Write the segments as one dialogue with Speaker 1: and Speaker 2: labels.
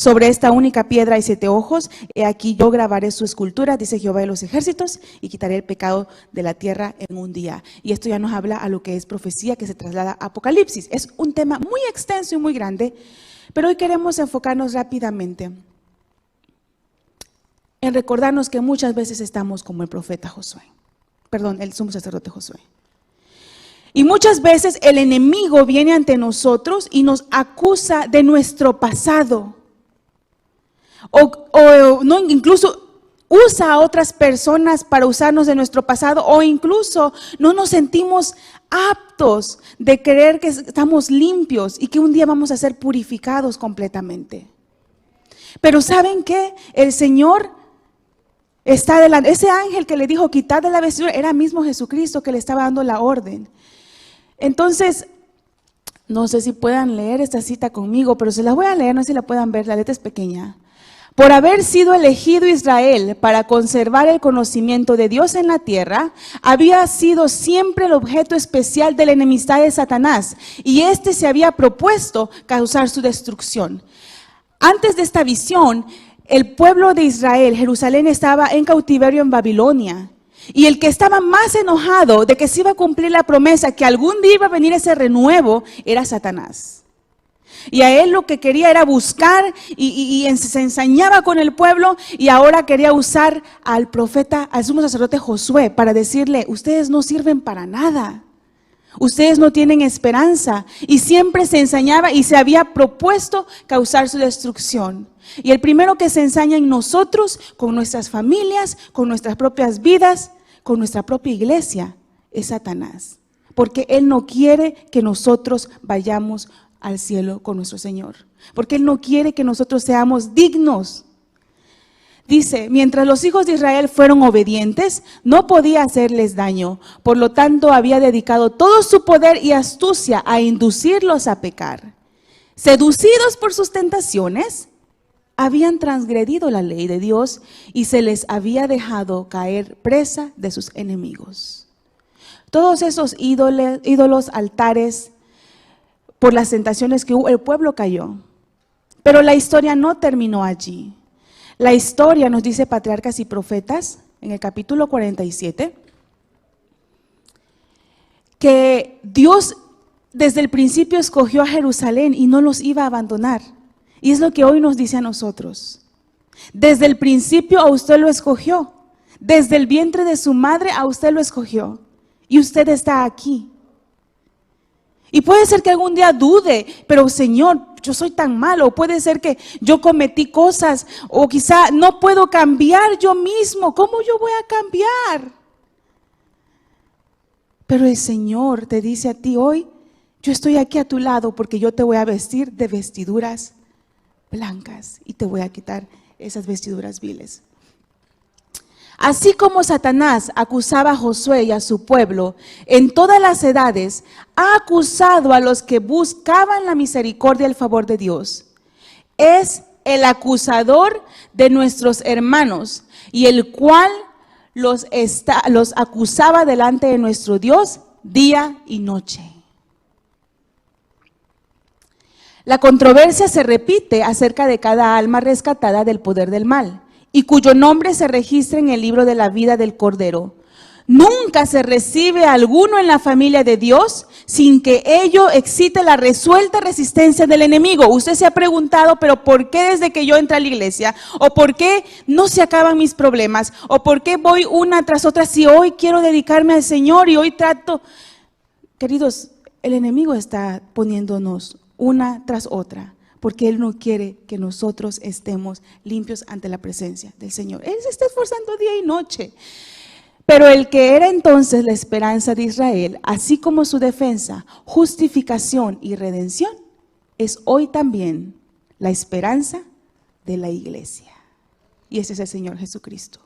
Speaker 1: Sobre esta única piedra hay 7 ojos. He aquí yo grabaré su escultura, dice Jehová de los ejércitos, y quitaré el pecado de la tierra en un día. Y esto ya nos habla a lo que es profecía, que se traslada a Apocalipsis. Es un tema muy extenso y muy grande, pero hoy queremos enfocarnos rápidamente en recordarnos que muchas veces estamos como el profeta Josué. Perdón, el sumo sacerdote Josué. Y muchas veces el enemigo viene ante nosotros y nos acusa de nuestro pasado. O no, incluso usa a otras personas para usarnos de nuestro pasado, o incluso no nos sentimos aptos de creer que estamos limpios y que un día vamos a ser purificados completamente. Pero ¿saben qué? El Señor está delante. Ese ángel que le dijo quitar de la vestidura era mismo Jesucristo que le estaba dando la orden. Entonces, no sé si puedan leer esta cita conmigo, pero se la voy a leer, no sé si la puedan ver, la letra es pequeña. Por haber sido elegido Israel para conservar el conocimiento de Dios en la tierra, había sido siempre el objeto especial de la enemistad de Satanás, y éste se había propuesto causar su destrucción. Antes de esta visión, el pueblo de Israel, Jerusalén, estaba en cautiverio en Babilonia. Y el que estaba más enojado de que se iba a cumplir la promesa, que algún día iba a venir ese renuevo, era Satanás. Y a él lo que quería era buscar y se ensañaba con el pueblo, y ahora quería usar al profeta, al sumo sacerdote Josué, para decirle: ustedes no sirven para nada, ustedes no tienen esperanza. Y siempre se ensañaba y se había propuesto causar su destrucción. Y el primero que se ensaña en nosotros, con nuestras familias, con nuestras propias vidas, con nuestra propia iglesia, es Satanás. Porque él no quiere que nosotros vayamos al cielo con nuestro Señor. Porque él no quiere que nosotros seamos dignos. Dice: mientras los hijos de Israel fueron obedientes, no podía hacerles daño. Por lo tanto, había dedicado todo su poder y astucia a inducirlos a pecar. Seducidos por sus tentaciones, habían transgredido la ley de Dios y se les había dejado caer presa de sus enemigos. Todos esos ídolos, altares, por las tentaciones que hubo, el pueblo cayó. Pero la historia no terminó allí. La historia, nos dice Patriarcas y Profetas, en el capítulo 47, que Dios desde el principio escogió a Jerusalén y no los iba a abandonar. Y es lo que hoy nos dice a nosotros. Desde el principio a usted lo escogió. Desde el vientre de su madre a usted lo escogió. Y usted está aquí. Y puede ser que algún día dude, pero Señor, yo soy tan malo. Puede ser que yo cometí cosas, o quizá no puedo cambiar yo mismo. ¿Cómo yo voy a cambiar? Pero el Señor te dice a ti hoy: yo estoy aquí a tu lado porque yo te voy a vestir de vestiduras blancas y te voy a quitar esas vestiduras viles. Así como Satanás acusaba a Josué y a su pueblo en todas las edades, ha acusado a los que buscaban la misericordia y el favor de Dios. Es el acusador de nuestros hermanos, y el cual los acusaba delante de nuestro Dios día y noche. La controversia se repite acerca de cada alma rescatada del poder del mal, y cuyo nombre se registra en el libro de la vida del Cordero. Nunca se recibe a alguno en la familia de Dios sin que ello excite la resuelta resistencia del enemigo. Usted se ha preguntado: pero ¿por qué desde que yo entré a la iglesia? ¿O por qué no se acaban mis problemas? ¿O por qué voy una tras otra si hoy quiero dedicarme al Señor y hoy trato? Queridos, el enemigo está poniéndonos una tras otra, porque Él no quiere que nosotros estemos limpios ante la presencia del Señor. Él se está esforzando día y noche. Pero el que era entonces la esperanza de Israel, así como su defensa, justificación y redención, es hoy también la esperanza de la iglesia. Y ese es el Señor Jesucristo,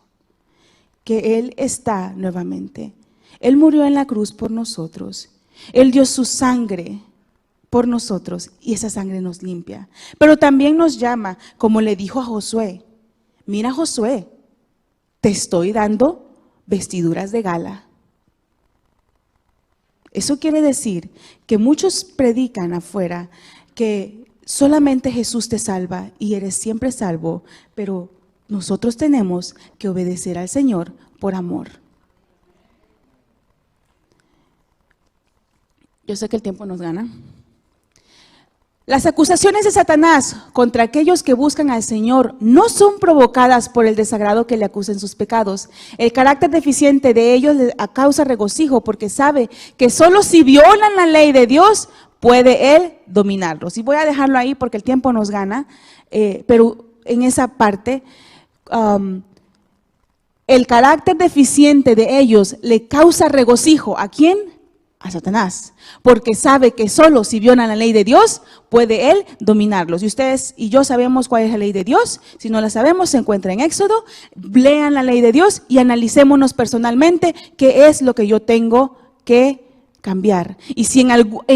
Speaker 1: que Él está nuevamente. Él murió en la cruz por nosotros. Él dio su sangre por nosotros, y esa sangre nos limpia. Pero también nos llama, como le dijo a Josué: mira, Josué, te estoy dando vestiduras de gala. Eso quiere decir que muchos predican afuera que Solamente Jesús te salva y eres siempre salvo, pero nosotros tenemos que obedecer al Señor por amor. Yo sé que el tiempo nos gana. Las acusaciones de Satanás contra aquellos que buscan al Señor no son provocadas por el desagrado que le acusen sus pecados. El carácter deficiente de ellos le causa regocijo porque sabe que solo si violan la ley de Dios puede Él dominarlos. Y voy a dejarlo ahí porque el tiempo nos gana, pero en esa parte, el carácter deficiente de ellos le causa regocijo. ¿A quién? A Satanás, porque sabe que solo si violan la ley de Dios puede Él dominarlos. Y ustedes y yo sabemos cuál es la ley de Dios. Si no la sabemos, se encuentra en Éxodo. Lean la ley de Dios y analicémonos personalmente qué es lo que yo tengo que cambiar. Y si en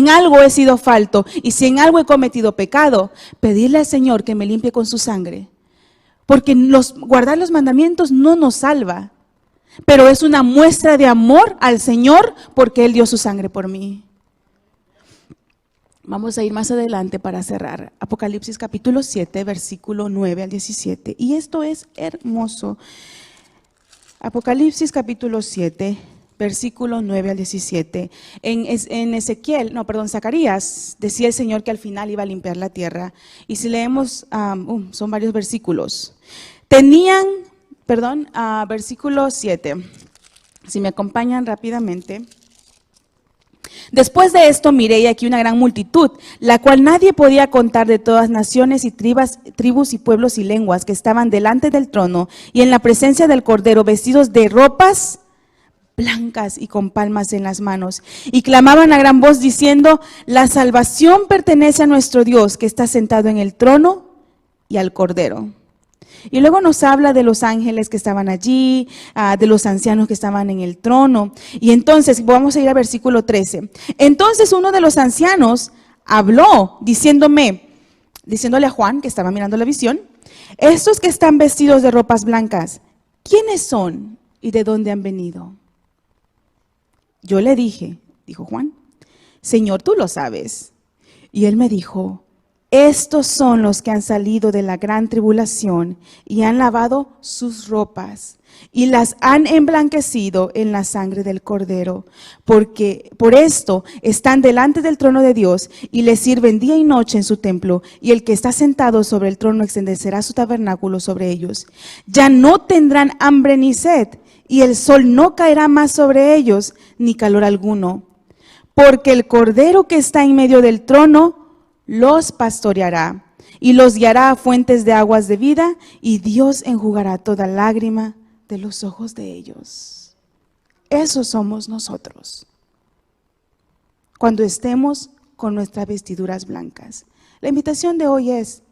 Speaker 1: algo he sido falto y si en algo he cometido pecado, pedirle al Señor que me limpie con su sangre. Porque guardar los mandamientos no nos salva, pero es una muestra de amor al Señor porque Él dio su sangre por mí. Vamos a ir más adelante para cerrar. Apocalipsis capítulo 7, versículo 9 al 17. Y esto es hermoso. Apocalipsis capítulo 7, versículo 9 al 17. En Zacarías decía el Señor que al final iba a limpiar la tierra. Y si leemos, son varios versículos. Versículo 7, si me acompañan rápidamente. Después de esto miré y aquí una gran multitud, la cual nadie podía contar, de todas naciones y tribus y pueblos y lenguas, que estaban delante del trono y en la presencia del Cordero, vestidos de ropas blancas y con palmas en las manos. Y clamaban a gran voz diciendo: la salvación pertenece a nuestro Dios, que está sentado en el trono y al Cordero. Y luego nos habla de los ángeles que estaban allí, de los ancianos que estaban en el trono. Y entonces, vamos a ir al versículo 13. Entonces uno de los ancianos habló diciéndole a Juan, que estaba mirando la visión: estos que están vestidos de ropas blancas, ¿quiénes son y de dónde han venido? Yo le dije, dijo Juan: Señor, tú lo sabes. Y él me dijo: estos son los que han salido de la gran tribulación y han lavado sus ropas y las han emblanquecido en la sangre del Cordero, porque por esto están delante del trono de Dios y le sirven día y noche en su templo, y el que está sentado sobre el trono extenderá su tabernáculo sobre ellos. Ya no tendrán hambre ni sed, y el sol no caerá más sobre ellos, ni calor alguno, porque el Cordero que está en medio del trono los pastoreará y los guiará a fuentes de aguas de vida, y Dios enjugará toda lágrima de los ojos de ellos. Esos somos nosotros cuando estemos con nuestras vestiduras blancas. La invitación de hoy es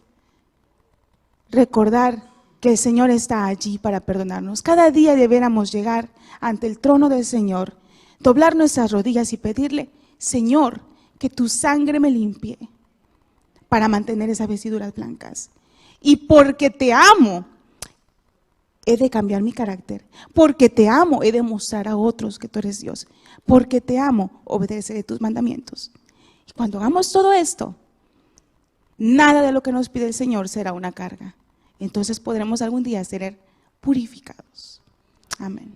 Speaker 1: recordar que el Señor está allí para perdonarnos. Cada día debiéramos llegar ante el trono del Señor, doblar nuestras rodillas y pedirle: Señor, que tu sangre me limpie para mantener esas vestiduras blancas. Y porque te amo, he de cambiar mi carácter. Porque te amo, he de mostrar a otros que tú eres Dios. Porque te amo, obedeceré tus mandamientos. Y cuando hagamos todo esto, nada de lo que nos pide el Señor será una carga. Entonces podremos algún día ser purificados. Amén.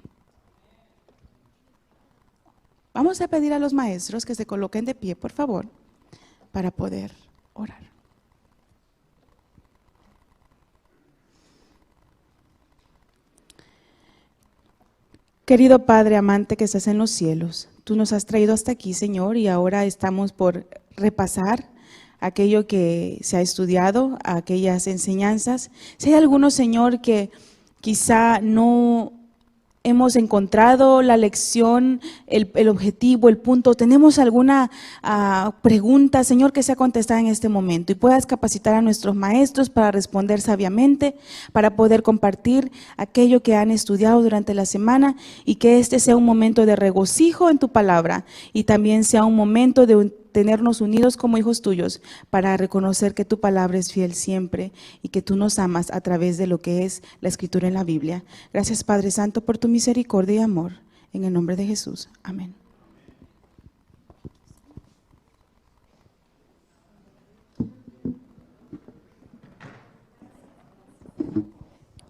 Speaker 1: Vamos a pedir a los maestros que se coloquen de pie, por favor, para poder orar. Querido Padre amante que estás en los cielos, tú nos has traído hasta aquí, Señor, y ahora estamos por repasar aquello que se ha estudiado, aquellas enseñanzas. Si hay algunos, Señor, que quizá no hemos encontrado la lección, el objetivo, el punto, tenemos alguna pregunta, Señor, que sea contestada en este momento, y puedas capacitar a nuestros maestros para responder sabiamente, para poder compartir aquello que han estudiado durante la semana, y que este sea un momento de regocijo en tu palabra, y también sea un momento de tenernos unidos como hijos tuyos para reconocer que tu palabra es fiel siempre y que tú nos amas a través de lo que es la escritura en la Biblia. Gracias, Padre Santo, por tu misericordia y amor. En el nombre de Jesús. Amén.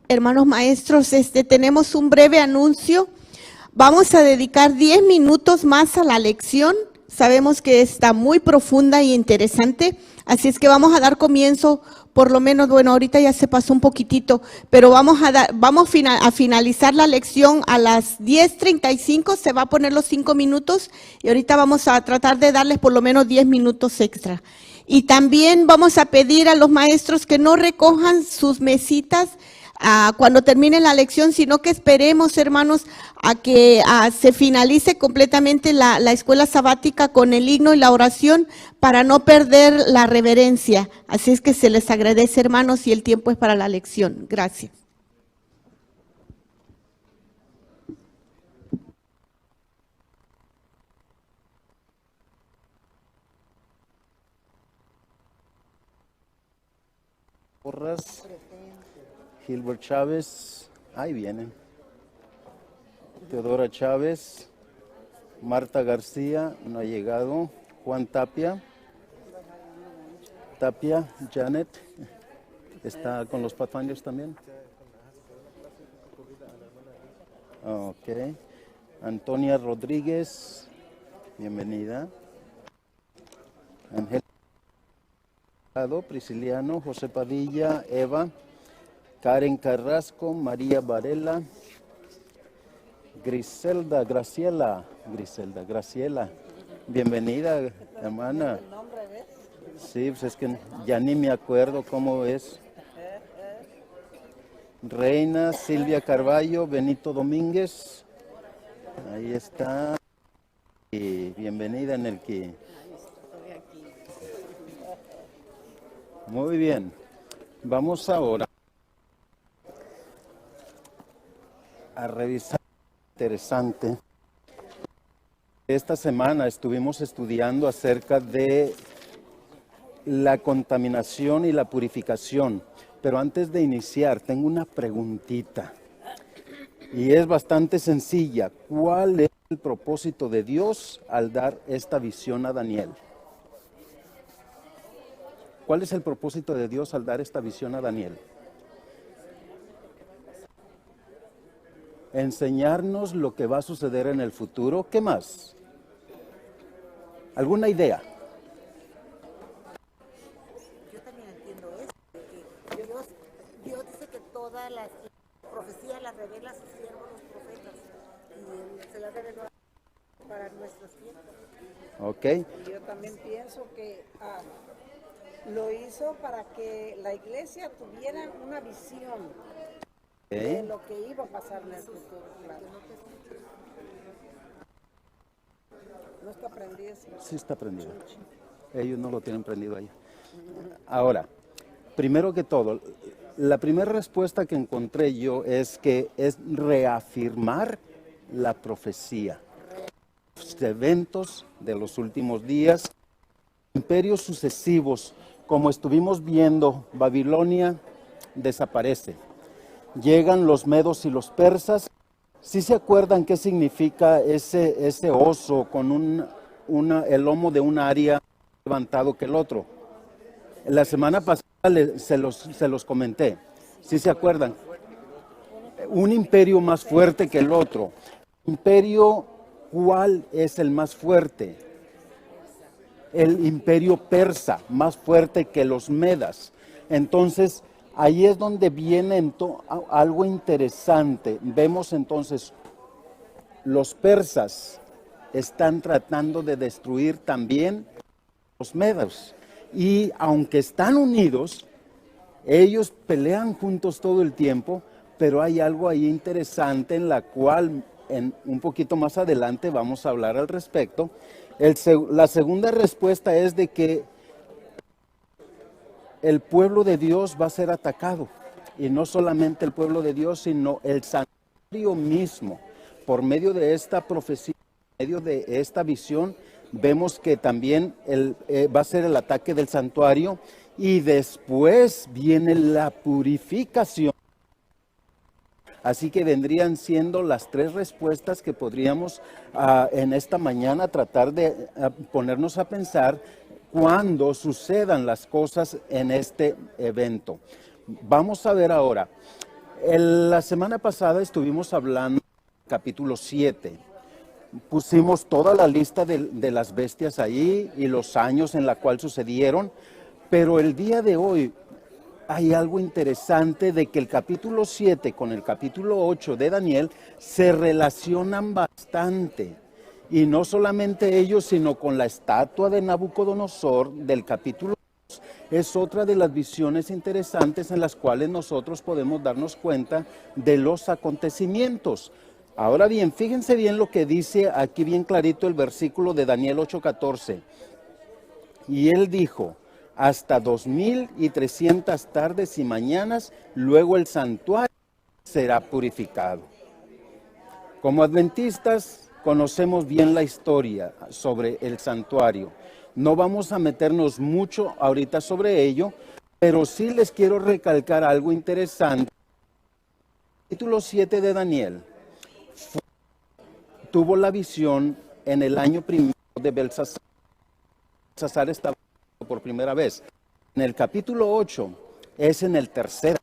Speaker 2: Hermanos maestros, tenemos un breve anuncio. Vamos a dedicar 10 minutos más a la lección. Sabemos que está muy profunda y interesante, así es que vamos a dar comienzo, por lo menos, bueno, ahorita ya se pasó un poquitito, pero vamos a finalizar la lección a las 10:35, se va a poner los 5 minutos y ahorita vamos a tratar de darles por lo menos 10 minutos extra. Y también vamos a pedir a los maestros que no recojan sus mesitas cuando termine la lección, sino que esperemos, hermanos, a que se finalice completamente la escuela sabática con el himno y la oración para no perder la reverencia. Así es que se les agradece, hermanos, y el tiempo es para la lección. Gracias.
Speaker 3: Porras, Gilbert Chávez, ahí vienen. Teodora Chávez, Marta García, no ha llegado. Juan Tapia, Janet, ¿está con los Pathfinders también? Ok. Antonia Rodríguez, bienvenida. Ángel Prisciliano, José Padilla, Eva, Karen Carrasco, María Varela, Graciela, bienvenida, hermana. Sí, pues es que ya ni me acuerdo cómo es. Reina, Silvia Carballo, Benito Domínguez, ahí está. Y bienvenida, Nelki. Muy bien, vamos ahora a revisar interesante. Esta semana estuvimos estudiando acerca de la contaminación y la purificación, pero antes de iniciar tengo una preguntita y es bastante sencilla. ¿Cuál es el propósito de Dios al dar esta visión a Daniel? ¿Cuál es el propósito de Dios al dar esta visión a Daniel? Enseñarnos lo que va a suceder en el futuro. ¿Qué más? ¿Alguna idea?
Speaker 4: Yo también entiendo eso, que Dios dice que todas las profecías las revela a sus siervos los profetas y Él se las reveló para nuestros tiempos.
Speaker 3: Ok.
Speaker 5: Y yo también pienso que lo hizo para que la iglesia tuviera una visión de lo que iba a pasar en el futuro. Claro. No está prendido.
Speaker 3: Sí está prendido. Ellos no lo tienen prendido ahí. Ahora, primero que todo, la primera respuesta que encontré yo es que es reafirmar la profecía. Los eventos de los últimos días, imperios sucesivos, como estuvimos viendo, Babilonia desaparece. Llegan los medos y los persas. ¿Sí se acuerdan qué significa ese oso con el lomo de un área levantado que el otro? La semana pasada se los comenté. ¿Sí se acuerdan? Un imperio más fuerte que el otro. Imperio, ¿cuál es el más fuerte? El imperio persa, más fuerte que los medas. Entonces, ahí es donde viene algo interesante. Vemos entonces, los persas están tratando de destruir también los medas. Y aunque están unidos, ellos pelean juntos todo el tiempo, pero hay algo ahí interesante en la cual un poquito más adelante vamos a hablar al respecto. La segunda respuesta es de que el pueblo de Dios va a ser atacado. Y no solamente el pueblo de Dios, sino el santuario mismo. Por medio de esta profecía, por medio de esta visión, vemos que también va a ser el ataque del santuario. Y después viene la purificación. Así que vendrían siendo las tres respuestas que podríamos en esta mañana tratar de ponernos a pensar cuando sucedan las cosas en este evento. Vamos a ver ahora, La semana pasada estuvimos hablando del capítulo 7. Pusimos toda la lista de las bestias ahí y los años en la cual sucedieron, pero el día de hoy hay algo interesante de que el capítulo 7 con el capítulo 8 de Daniel se relacionan bastante. Y no solamente ellos, sino con la estatua de Nabucodonosor del capítulo 2, es otra de las visiones interesantes en las cuales nosotros podemos darnos cuenta de los acontecimientos. Ahora bien, fíjense bien lo que dice aquí bien clarito el versículo de Daniel 8:14. Y él dijo, hasta 2300 tardes y mañanas, luego el santuario será purificado. Como adventistas conocemos bien la historia sobre el santuario. No vamos a meternos mucho ahorita sobre ello, pero sí les quiero recalcar algo interesante. El capítulo 7 de Daniel tuvo la visión en el año primero de Belsasar. Belsasar estaba por primera vez. En el capítulo 8 es en el tercer.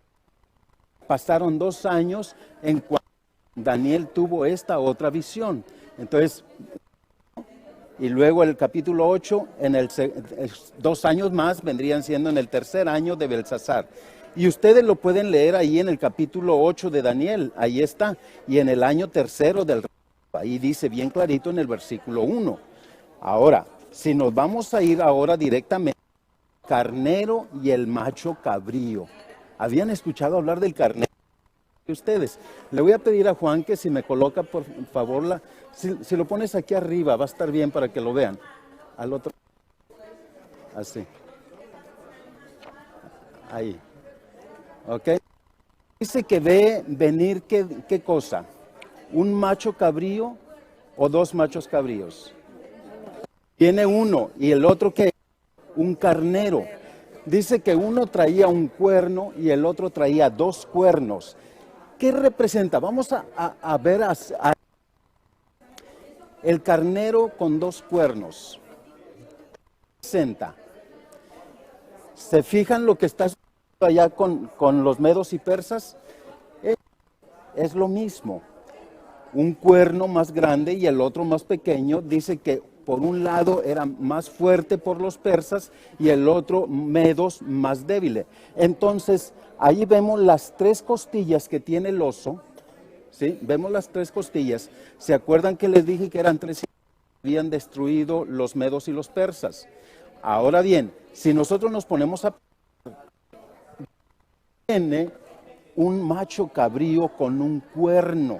Speaker 3: Pasaron 2 años en cuando Daniel tuvo esta otra visión. Entonces, y luego el capítulo 8, 2 años más vendrían siendo en el tercer año de Belsasar. Y ustedes lo pueden leer ahí en el capítulo 8 de Daniel, ahí está. Y en el año tercero del rey, ahí dice bien clarito en el versículo 1. Ahora, si nos vamos a ir ahora directamente al carnero y el macho cabrío. ¿Habían escuchado hablar del carnero? Ustedes, le voy a pedir a Juan que si me coloca por favor, si lo pones aquí arriba va a estar bien para que lo vean. Al otro, así. Ahí. ¿Ok? Dice que ve venir, ¿qué cosa? ¿Un macho cabrío o 2 machos cabríos? Tiene uno y el otro que un carnero. Dice que uno traía un cuerno y el otro traía 2 cuernos. ¿Qué representa? Vamos a ver el carnero con 2 cuernos. Representa. ¿Se fijan lo que está sucediendo allá con los medos y persas? Es lo mismo. Un cuerno más grande y el otro más pequeño. Dice que por un lado era más fuerte por los persas y el otro medos más débil. Entonces, ahí vemos las 3 costillas que tiene el oso, ¿sí? Vemos las 3 costillas. ¿Se acuerdan que les dije que eran 3 que habían destruido los medos y los persas? Ahora bien, si nosotros nos ponemos a... Tiene un macho cabrío con un cuerno.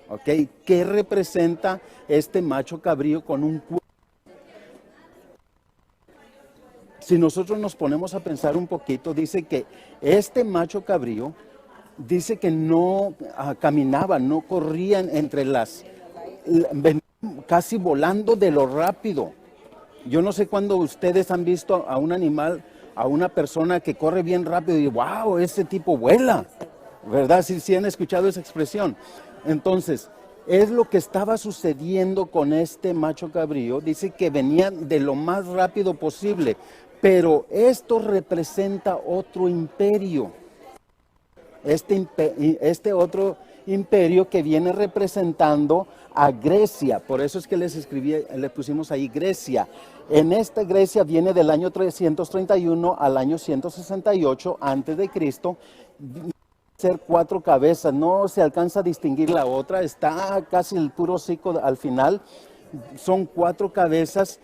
Speaker 3: ¿Ok? ¿Qué representa este macho cabrío con un cuerno? Si nosotros nos ponemos a pensar un poquito, dice que este macho cabrío, dice que no caminaba, no corría entre casi volando de lo rápido. Yo no sé cuándo ustedes han visto a un animal, a una persona que corre bien rápido y wow, ese tipo vuela, ¿verdad? Sí han escuchado esa expresión. Entonces, es lo que estaba sucediendo con este macho cabrío. Dice que venía de lo más rápido posible, pero esto representa otro imperio. Este otro imperio que viene representando a Grecia. Por eso es que le pusimos ahí Grecia. En esta Grecia viene del año 331 al año 168 antes de Cristo. Ser 4 cabezas, no se alcanza a distinguir la otra, está casi el puro hocico al final. Son 4 cabezas.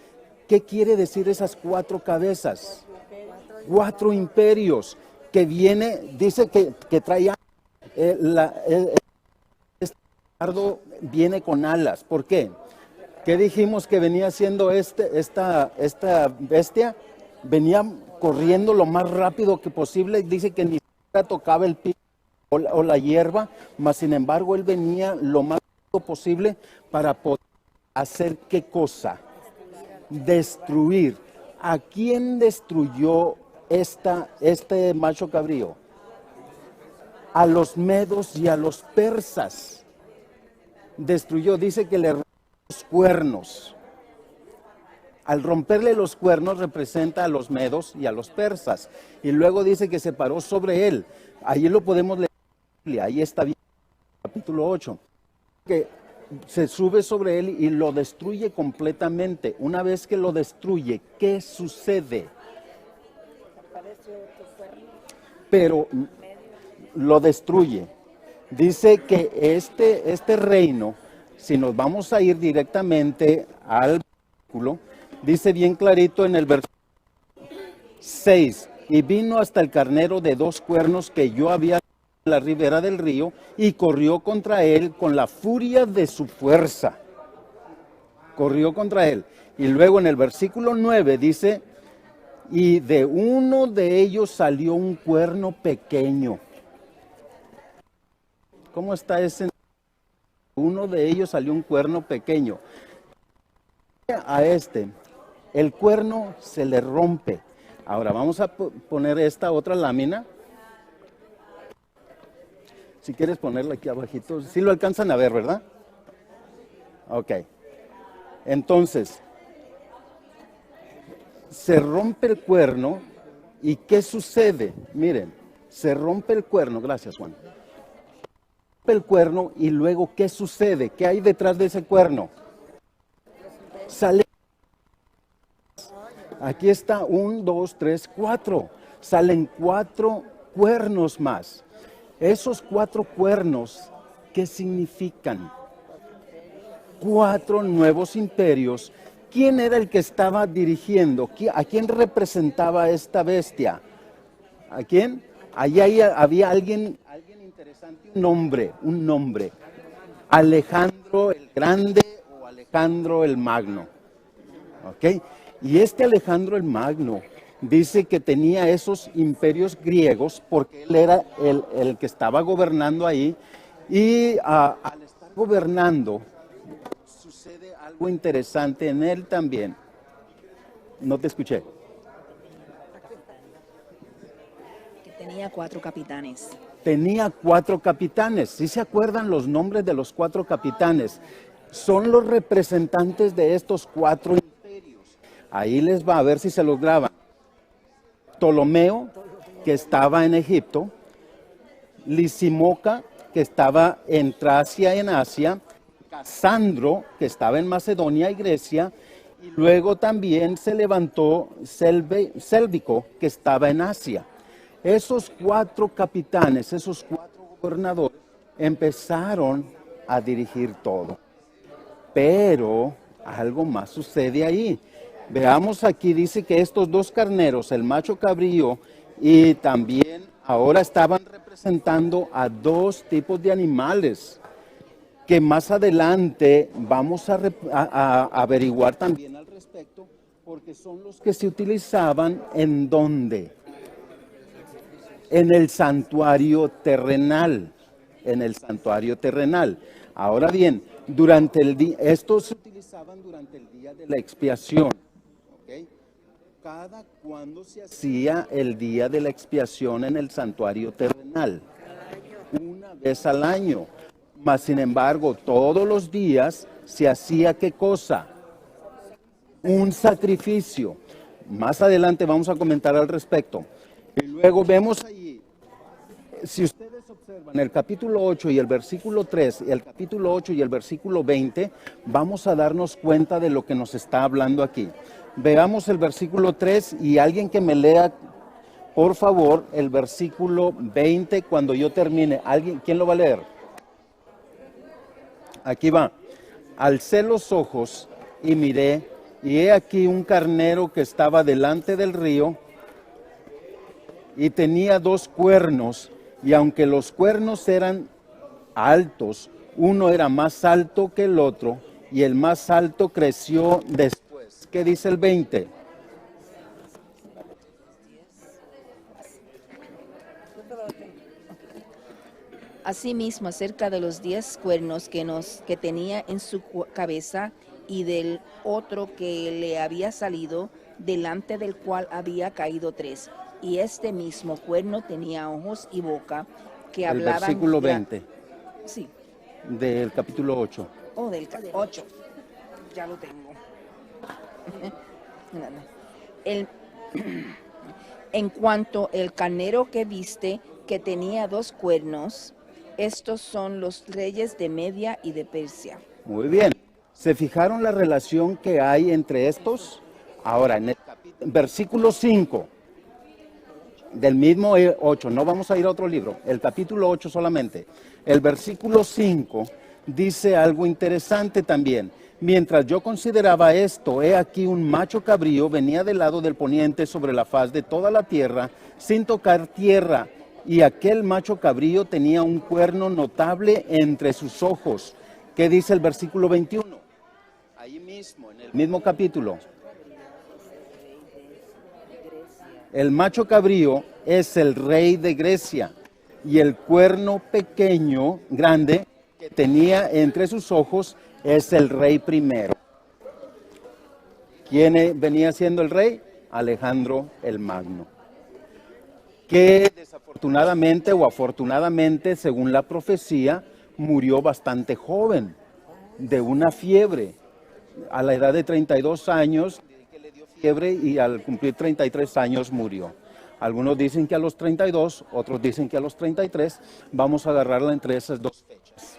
Speaker 3: ¿Qué quiere decir esas 4 cabezas? 4 imperios que viene, dice que trae este leopardo viene con alas. ¿Por qué? ¿Qué dijimos que venía haciendo esta bestia? Venía corriendo lo más rápido que posible. Dice que ni siquiera tocaba el piso o la hierba, mas sin embargo él venía lo más rápido posible para poder hacer ¿qué cosa? Destruir. ¿A quién destruyó este macho cabrío? A los medos y a los persas. Destruyó, dice que le robó los cuernos. Al romperle los cuernos representa a los medos y a los persas. Y luego dice que se paró sobre él. Ahí lo podemos leer, ahí está bien, capítulo 8. Que se sube sobre él y lo destruye completamente. Una vez que lo destruye, ¿qué sucede? Pero lo destruye. Dice que este reino, si nos vamos a ir directamente al versículo, dice bien clarito en el versículo 6, y vino hasta el carnero de 2 cuernos que yo había en la ribera del río, y corrió contra él con la furia de su fuerza. Corrió contra él. Y luego en el versículo 9 dice, y de uno de ellos salió un cuerno pequeño. ¿Cómo está ese? Uno de ellos salió un cuerno pequeño. A el cuerno se le rompe. Ahora vamos a poner esta otra lámina. Si quieres ponerla aquí abajito, sí lo alcanzan a ver, ¿verdad? Ok. Entonces, se rompe el cuerno y ¿qué sucede? Miren, se rompe el cuerno, gracias Juan. Se rompe el cuerno y luego ¿qué sucede? ¿Qué hay detrás de ese cuerno? Sale. Aquí está 1, 2, 3, 4. Salen 4 cuernos más. Esos 4 cuernos, ¿qué significan? 4 nuevos imperios. ¿Quién era el que estaba dirigiendo? ¿A quién representaba esta bestia? ¿A quién? Allí había alguien interesante, un nombre. Alejandro el Grande o Alejandro el Magno. ¿Ok? Y este Alejandro el Magno dice que tenía esos imperios griegos porque él era el que estaba gobernando ahí y al estar gobernando sucede algo interesante en él también. No te escuché.
Speaker 6: Que tenía 4 capitanes.
Speaker 3: Tenía 4 capitanes. ¿Sí se acuerdan los nombres de los 4 capitanes? Son los representantes de estos 4 imperios. Ahí les va a ver si se los graban. Ptolomeo, que estaba en Egipto, Lisímaco, que estaba en Tracia, en Asia, Casandro, que estaba en Macedonia y Grecia, y luego también se levantó Sélvico, que estaba en Asia. Esos 4 capitanes, esos 4 gobernadores, empezaron a dirigir todo. Pero algo más sucede ahí. Veamos aquí, dice que estos 2 carneros, el macho cabrío y también ahora estaban representando a 2 tipos de animales que más adelante vamos a averiguar también al respecto, porque son los que se utilizaban ¿en dónde? En el santuario terrenal, en el santuario terrenal. Ahora bien, durante el día, estos se utilizaban durante el día de la expiación. Cada cuando se hacía el día de la expiación en el santuario terrenal, una vez al año. Mas sin embargo, todos los días se hacía ¿qué cosa? Un sacrificio. Más adelante vamos a comentar al respecto. Y luego vemos allí, si ustedes observan el capítulo 8 y el versículo 3, el capítulo 8 y el versículo 20, vamos a darnos cuenta de lo que nos está hablando aquí. Veamos el versículo 3 y alguien que me lea, por favor, el versículo 20 cuando yo termine. ¿Alguien? ¿Quién lo va a leer? Aquí va. Alcé los ojos y miré, y he aquí un carnero que estaba delante del río y tenía 2 cuernos, y aunque los cuernos eran altos, uno era más alto que el otro, y el más alto creció después. ¿Qué dice el 20?
Speaker 6: Asimismo, acerca de los 10 cuernos que tenía en su cabeza y del otro que le había salido, delante del cual había caído 3. Y este mismo cuerno tenía ojos y boca que hablaban.
Speaker 3: El versículo 20.
Speaker 6: Sí.
Speaker 3: Del capítulo 8.
Speaker 6: Oh, del 8. Ya lo tengo. El- en cuanto el carnero que viste, que tenía 2 cuernos, estos son los reyes de Media y de Persia.
Speaker 3: Muy bien. ¿Se fijaron la relación que hay entre estos? Ahora, en el versículo 5 del mismo 8, no vamos a ir a otro libro, el capítulo 8 solamente. El versículo 5 dice algo interesante también. Mientras yo consideraba esto, he aquí un macho cabrío venía del lado del poniente sobre la faz de toda la tierra, sin tocar tierra, y aquel macho cabrío tenía un cuerno notable entre sus ojos. ¿Qué dice el versículo 21? Ahí mismo, en el mismo capítulo. El macho cabrío es el rey de Grecia, y el cuerno pequeño, grande, que tenía entre sus ojos es el rey primero. ¿Quién venía siendo el rey? Alejandro el Magno, que desafortunadamente o afortunadamente, según la profecía, murió bastante joven, de una fiebre. A la edad de 32 años, que le dio fiebre, y al cumplir 33 años murió. Algunos dicen que a los 32, otros dicen que a los 33. Vamos a agarrarla entre esas dos fechas.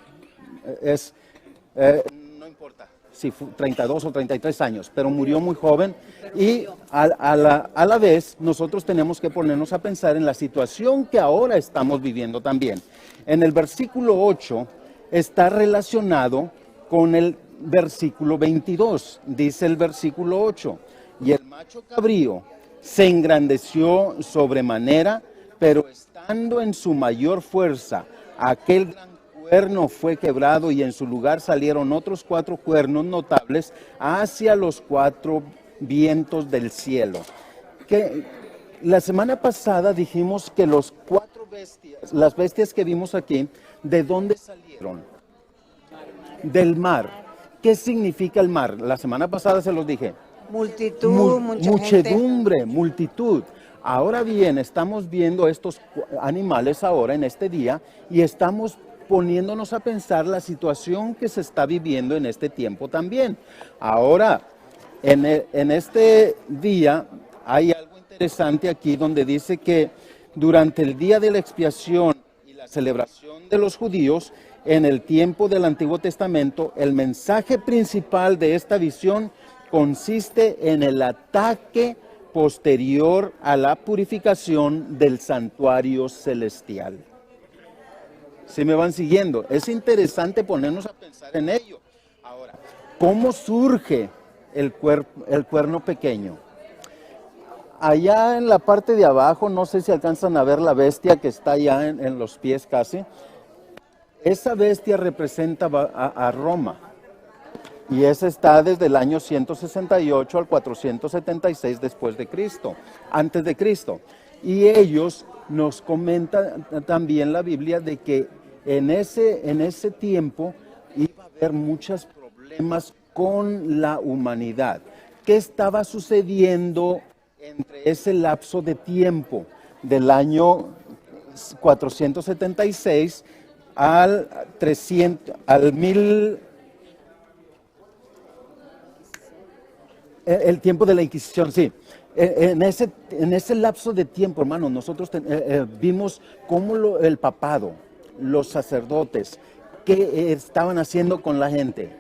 Speaker 3: No importa si fue 32 o 33 años, pero murió muy joven, y a la vez nosotros tenemos que ponernos a pensar en la situación que ahora estamos viviendo también. En el versículo 8 está relacionado con el versículo 22, dice el versículo 8, y el macho cabrío se engrandeció sobremanera, pero estando en su mayor fuerza, aquel gran cuerno fue quebrado, y en su lugar salieron otros 4 cuernos notables hacia los 4 vientos del cielo. Que la semana pasada dijimos que los 4 bestias, las bestias que vimos aquí, ¿de dónde salieron? Del mar. ¿Qué significa el mar? La semana pasada se los dije.
Speaker 5: Multitud, mucha
Speaker 3: Muchedumbre,
Speaker 5: gente.
Speaker 3: multitud. Ahora bien, estamos viendo estos animales ahora en este día, y estamos poniéndonos a pensar la situación que se está viviendo en este tiempo también. Ahora, en este día hay algo interesante aquí donde dice que durante el día de la expiación y la celebración de los judíos, en el tiempo del Antiguo Testamento, el mensaje principal de esta visión consiste en el ataque posterior a la purificación del santuario celestial. ¿Sí me van siguiendo? Es interesante ponernos a pensar en ello. Ahora, ¿cómo surge el cuerno pequeño? Allá en la parte de abajo, no sé si alcanzan a ver la bestia que está allá en los pies casi. Esa bestia representa a Roma, y esa está desde el año 168 al 476 después de Cristo, antes de Cristo. Y ellos nos comentan también la Biblia de que en ese tiempo iba a haber muchos problemas con la humanidad. ¿Qué estaba sucediendo entre ese lapso de tiempo del año 476 al 1000, el tiempo de la Inquisición? Sí. En ese lapso de tiempo, hermano, nosotros vimos cómo el papado, los sacerdotes, ¿qué estaban haciendo con la gente?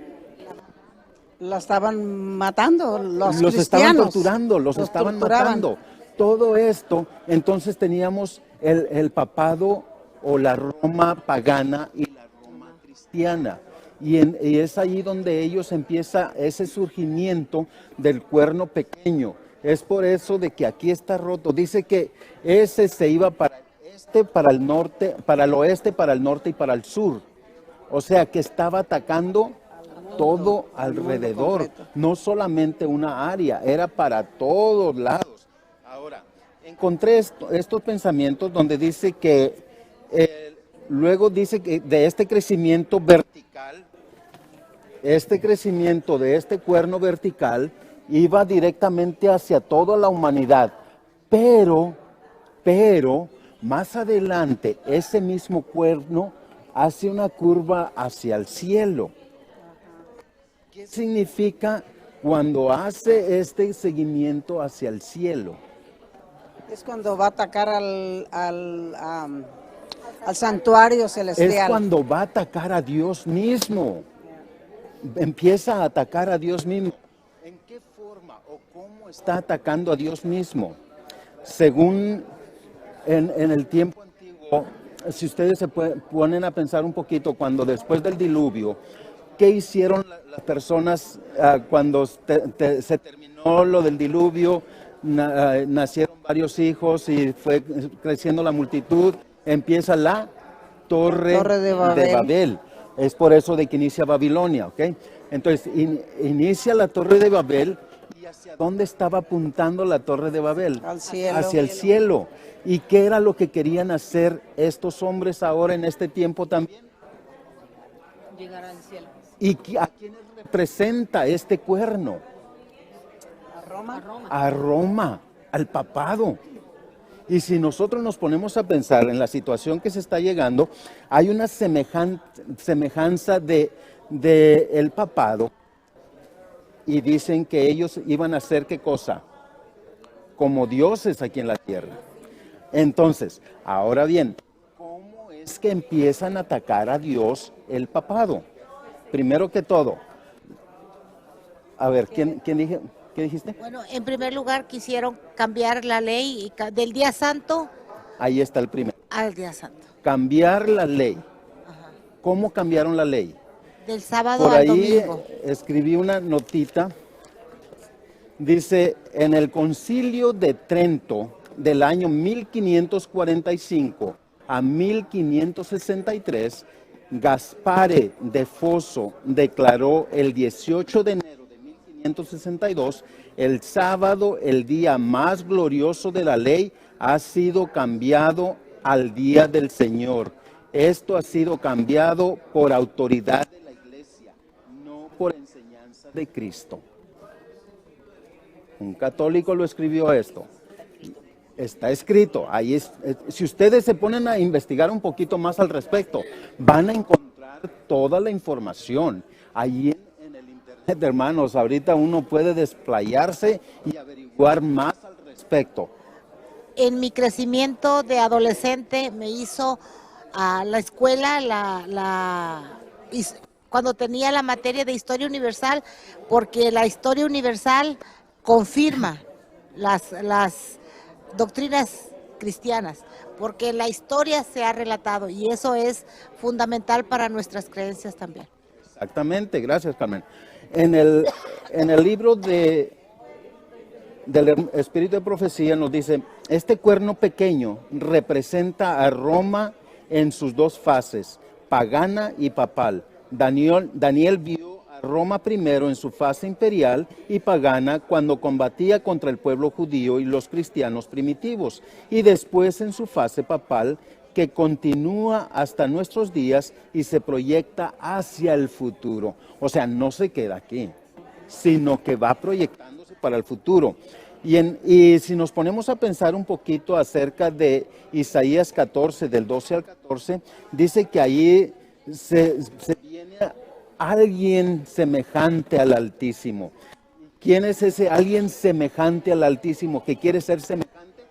Speaker 5: La estaban matando, los
Speaker 3: estaban
Speaker 5: cristianos.
Speaker 3: torturando, los estaban
Speaker 5: torturaban.
Speaker 3: matando. Todo esto, entonces teníamos el papado o la Roma pagana y la Roma cristiana. Y es ahí donde ellos empieza ese surgimiento del cuerno pequeño. Es por eso de que aquí está roto. Dice que ese se iba para el este, para el norte, para el oeste, para el norte y para el sur. O sea que estaba atacando todo alrededor, no solamente una área, era para todos lados. Ahora, encontré estos pensamientos donde dice que, luego dice que de este crecimiento vertical, este crecimiento de este cuerno vertical iba directamente hacia toda la humanidad, pero, más adelante ese mismo cuerno hace una curva hacia el cielo. ¿Qué significa cuando hace este seguimiento hacia el cielo.
Speaker 5: Es cuando va a atacar al santuario celestial.
Speaker 3: Es cuando va a atacar a Dios mismo. Empieza a atacar a Dios mismo. ¿En qué forma o cómo está atacando a Dios mismo? Según en el tiempo antiguo, si ustedes se ponen a pensar un poquito, cuando después del diluvio, ¿qué hicieron las personas cuando se terminó lo del diluvio? Nacieron varios hijos y fue creciendo la multitud. Empieza la Torre de Babel. Es por eso de que inicia Babilonia, ¿ok? Entonces, inicia la Torre de Babel. ¿Y hacia dónde estaba apuntando la Torre de Babel?
Speaker 5: Al cielo.
Speaker 3: Hacia el cielo. ¿Y qué era lo que querían hacer estos hombres ahora en este tiempo también?
Speaker 6: Llegar al cielo.
Speaker 3: ¿Y a quiénes representa este cuerno? A Roma, al papado. Y si nosotros nos ponemos a pensar en la situación que se está llegando, hay una semejanza de el papado, y dicen que ellos iban a ser ¿qué cosa? Como dioses aquí en la tierra. Entonces, ahora bien, ¿cómo es que empiezan a atacar a Dios el papado? Primero que todo, a ver, ¿qué dijiste?
Speaker 4: Bueno, en primer lugar quisieron cambiar la ley del día santo
Speaker 3: Ahí está el primero.
Speaker 4: al día santo.
Speaker 3: Cambiar la ley. ¿Cómo cambiaron la ley?
Speaker 4: Del sábado
Speaker 3: Por
Speaker 4: al
Speaker 3: ahí
Speaker 4: domingo.
Speaker 3: escribí una notita. Dice, en el concilio de Trento del año 1545 a 1563, Gaspare de Fosso declaró el 18 de enero de 1562, el sábado, el día más glorioso de la ley, ha sido cambiado al día del Señor. Esto ha sido cambiado por autoridad de la Iglesia, no por enseñanza de Cristo. Un católico lo escribió esto. Está escrito, ahí si ustedes se ponen a investigar un poquito más al respecto, van a encontrar toda la información. Ahí en el internet, hermanos, ahorita uno puede desplayarse y averiguar más al respecto.
Speaker 4: En mi crecimiento de adolescente me hizo a la escuela cuando tenía la materia de historia universal, porque la historia universal confirma las doctrinas cristianas, porque la historia se ha relatado y eso es fundamental para nuestras creencias también.
Speaker 3: Exactamente, gracias, Carmen. En el libro del Espíritu de Profecía nos dice, este cuerno pequeño representa a Roma en sus dos fases, pagana y papal. Daniel vio a Roma primero en su fase imperial y pagana cuando combatía contra el pueblo judío y los cristianos primitivos, y después en su fase papal que continúa hasta nuestros días y se proyecta hacia el futuro. O sea, no se queda aquí, sino que va proyectándose para el futuro. Y si nos ponemos a pensar un poquito acerca de Isaías 14, del 12 al 14, dice que ahí se viene alguien semejante al Altísimo. ¿Quién es ese alguien semejante al Altísimo que quiere ser semejante?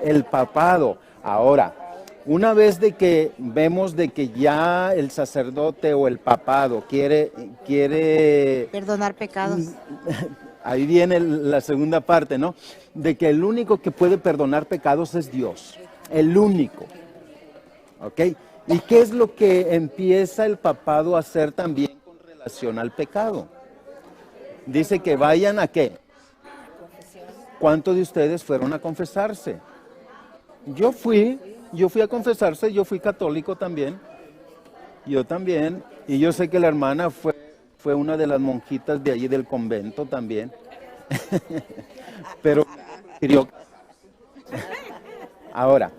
Speaker 3: El papado. Ahora, una vez de que vemos de que ya el sacerdote o el papado quiere
Speaker 4: Perdonar pecados.
Speaker 3: Ahí viene la segunda parte, ¿no? De que el único que puede perdonar pecados es Dios. El único. ¿Ok? ¿Y qué es lo que empieza el papado a hacer también con relación al pecado? Dice que vayan a ¿qué? ¿Cuántos de ustedes fueron a confesarse? Yo fui a confesarse, yo fui católico también. Yo también. Y yo sé que la hermana fue una de las monjitas de allí del convento también. Pero ahora,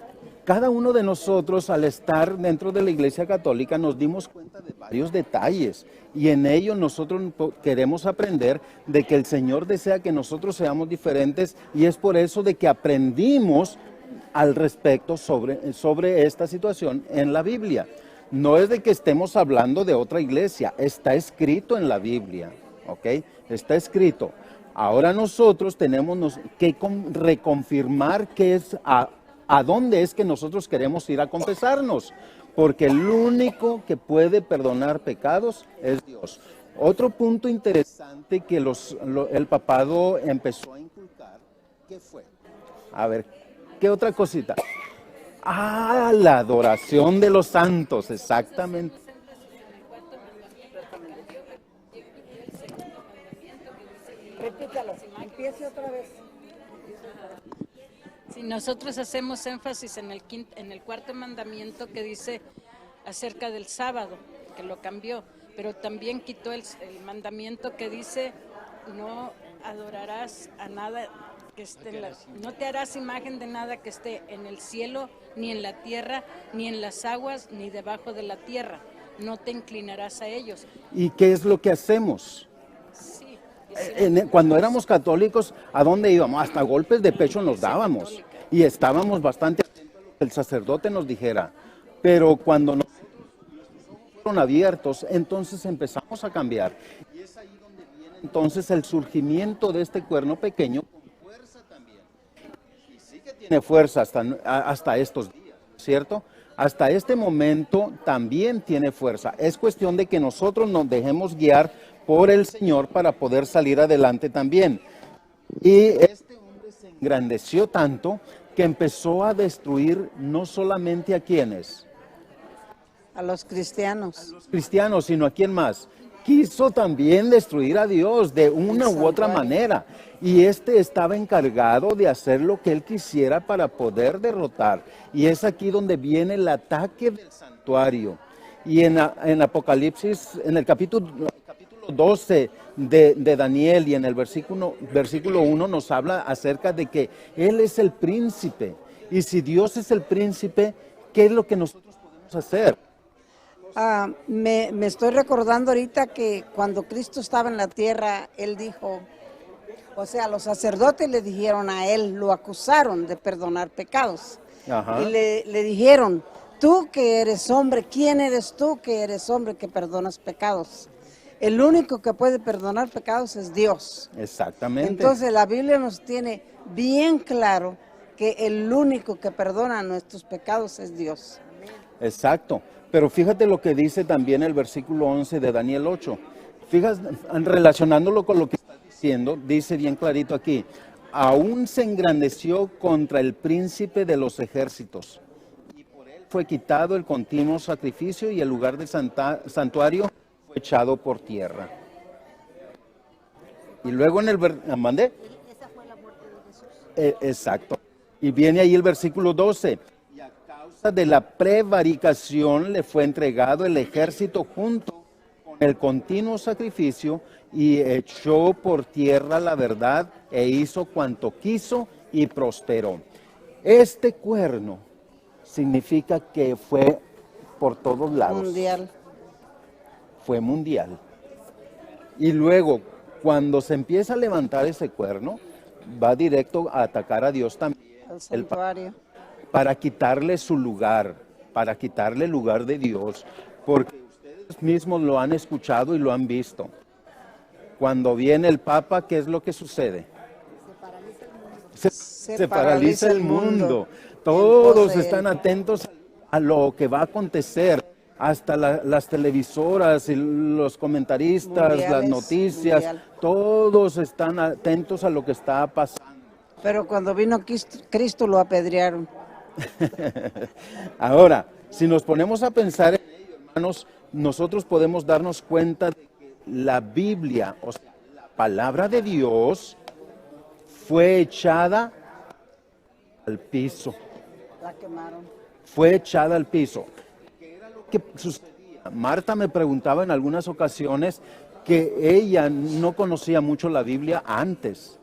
Speaker 3: cada uno de nosotros al estar dentro de la Iglesia Católica nos dimos cuenta de varios detalles y en ello nosotros queremos aprender de que el Señor desea que nosotros seamos diferentes y es por eso de que aprendimos al respecto sobre esta situación en la Biblia. No es de que estemos hablando de otra iglesia, está escrito en la Biblia, ¿ok? Está escrito. Ahora nosotros tenemos que reconfirmar qué es, a dónde es que nosotros queremos ir a confesarnos, porque el único que puede perdonar pecados es Dios. Otro punto interesante que el papado empezó a inculcar, ¿qué fue? A ver, ¿qué otra cosita? Ah, la adoración de los santos, exactamente.
Speaker 5: Repítalo, empiece otra vez.
Speaker 7: Si nosotros hacemos énfasis en el cuarto mandamiento que dice acerca del sábado, que lo cambió, pero también quitó el mandamiento que dice no adorarás a nada que esté no te harás imagen de nada que esté en el cielo, ni en la tierra, ni en las aguas, ni debajo de la tierra. No te inclinarás a ellos.
Speaker 3: ¿Y qué es lo que hacemos?
Speaker 7: Sí.
Speaker 3: Cuando éramos católicos, ¿a dónde íbamos? Hasta golpes de pecho nos dábamos y estábamos bastante atentos a lo que el sacerdote nos dijera. Pero cuando nos fueron abiertos, entonces empezamos a cambiar. Y es ahí donde viene entonces el surgimiento de este cuerno pequeño con fuerza también. Y sí que tiene fuerza hasta estos días, ¿cierto? Hasta este momento también tiene fuerza. Es cuestión de que nosotros nos dejemos guiar por el Señor para poder salir adelante también. Y este hombre se engrandeció tanto que empezó a destruir no solamente a quienes,
Speaker 5: A los cristianos.
Speaker 3: los cristianos, sino a quién más. Quiso también destruir a Dios de una u otra manera. Y este estaba encargado de hacer lo que él quisiera para poder derrotar. Y es aquí donde viene el ataque del santuario. Y en Apocalipsis, en el capítulo 12 de Daniel y en el versículo 1 nos habla acerca de que Él es el príncipe. Y si Dios es el príncipe, ¿qué es lo que nosotros podemos hacer?
Speaker 5: Me estoy recordando ahorita que cuando Cristo estaba en la tierra, Él dijo, o sea, los sacerdotes le dijeron a Él, lo acusaron de perdonar pecados.
Speaker 3: Ajá.
Speaker 5: Y le dijeron, tú que eres hombre, ¿quién eres tú que eres hombre que perdonas pecados? El único que puede perdonar pecados es Dios.
Speaker 3: Exactamente.
Speaker 5: Entonces la Biblia nos tiene bien claro que el único que perdona nuestros pecados es Dios.
Speaker 3: Exacto. Pero fíjate lo que dice también el versículo 11 de Daniel 8. Fíjate, relacionándolo con lo que está diciendo, dice bien clarito aquí, aún se engrandeció contra el príncipe de los ejércitos, y por él fue quitado el continuo sacrificio y el lugar del santuario fue echado por tierra. Y luego en el ¿mandé?
Speaker 4: Esa fue la muerte de Jesús.
Speaker 3: Exacto. Y viene ahí el versículo 12. Y a causa de la prevaricación le fue entregado el ejército junto con el continuo sacrificio y echó por tierra la verdad e hizo cuanto quiso y prosperó. Este cuerno significa que fue por todos lados.
Speaker 5: Mundial.
Speaker 3: Fue mundial. Y luego, cuando se empieza a levantar ese cuerno, va directo a atacar a Dios también.
Speaker 5: El santuario.
Speaker 3: Para quitarle su lugar, para quitarle el lugar de Dios, porque ustedes mismos lo han escuchado y lo han visto. Cuando viene el Papa, ¿qué es lo que sucede? Se paraliza el mundo. Todos
Speaker 5: Entonces,
Speaker 3: están atentos a lo que va a acontecer. Hasta las televisoras y los comentaristas, las
Speaker 5: Mundiales,
Speaker 3: noticias,
Speaker 5: mundial.
Speaker 3: todos están atentos a lo que está pasando.
Speaker 5: Pero cuando vino Cristo lo apedrearon.
Speaker 3: Ahora, si nos ponemos a pensar en ello, hermanos, nosotros podemos darnos cuenta de que la Biblia, o sea, la palabra de Dios, fue echada al piso.
Speaker 5: La quemaron.
Speaker 3: Fue echada al piso. ¿Qué era lo que sucedía? Marta me preguntaba en algunas ocasiones que ella no conocía mucho la Biblia antes.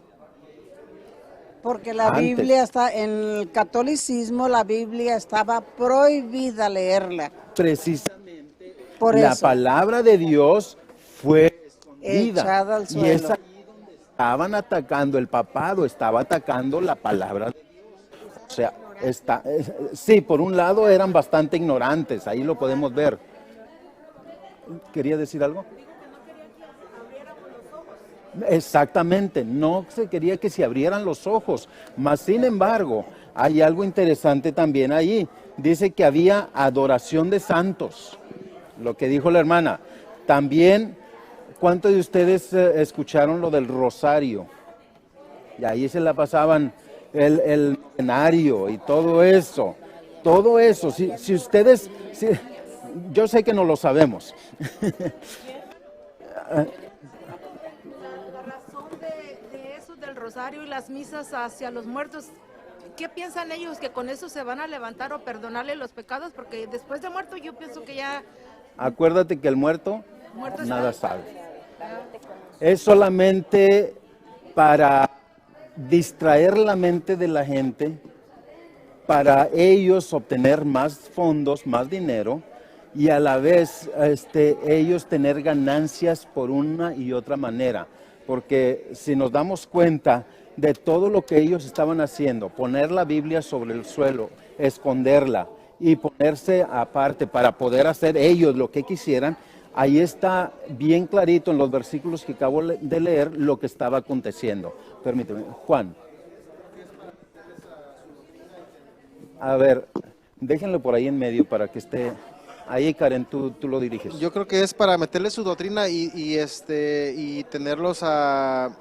Speaker 5: Porque la
Speaker 3: Antes.
Speaker 5: Biblia está, en el catolicismo, la Biblia estaba prohibida leerla.
Speaker 3: Precisamente
Speaker 5: Por
Speaker 3: la
Speaker 5: eso.
Speaker 3: palabra de Dios fue escondida.
Speaker 5: Echada al
Speaker 3: Y
Speaker 5: suelo.
Speaker 3: es ahí donde estaban atacando, el papado estaba atacando la palabra de Dios. O sea, sí, por un lado eran bastante ignorantes, ahí lo podemos ver. ¿Quería decir algo?
Speaker 4: Dijo que no querían que abriéramos los ojos
Speaker 3: Exactamente, no se quería que se abrieran los ojos, mas sin embargo, hay algo interesante también allí. Dice que había adoración de santos, lo que dijo la hermana. También, ¿cuántos de ustedes escucharon lo del rosario? Y ahí se la pasaban el novenario y todo eso. Todo eso, si ustedes, yo sé que no lo sabemos.
Speaker 8: La razón de eso del rosario y las misas hacia los muertos, ¿qué piensan ellos? ¿Que con eso se van a levantar o perdonarle los pecados? Porque después de muerto yo pienso que ya...
Speaker 3: Acuérdate que el muerto
Speaker 8: Muerto
Speaker 3: nada
Speaker 8: está.
Speaker 3: sabe. Es solamente para distraer la mente de la gente, para ellos obtener más fondos, más dinero, y a la vez ellos tener ganancias por una y otra manera. Porque si nos damos cuenta de todo lo que ellos estaban haciendo, poner la Biblia sobre el suelo, esconderla y ponerse aparte para poder hacer ellos lo que quisieran, ahí está bien clarito en los versículos que acabo de leer lo que estaba aconteciendo. Permíteme, Juan. A ver, déjenlo por ahí en medio para que esté... Ahí, Karen, tú lo diriges.
Speaker 9: Yo creo que es para meterle su doctrina y tenerlos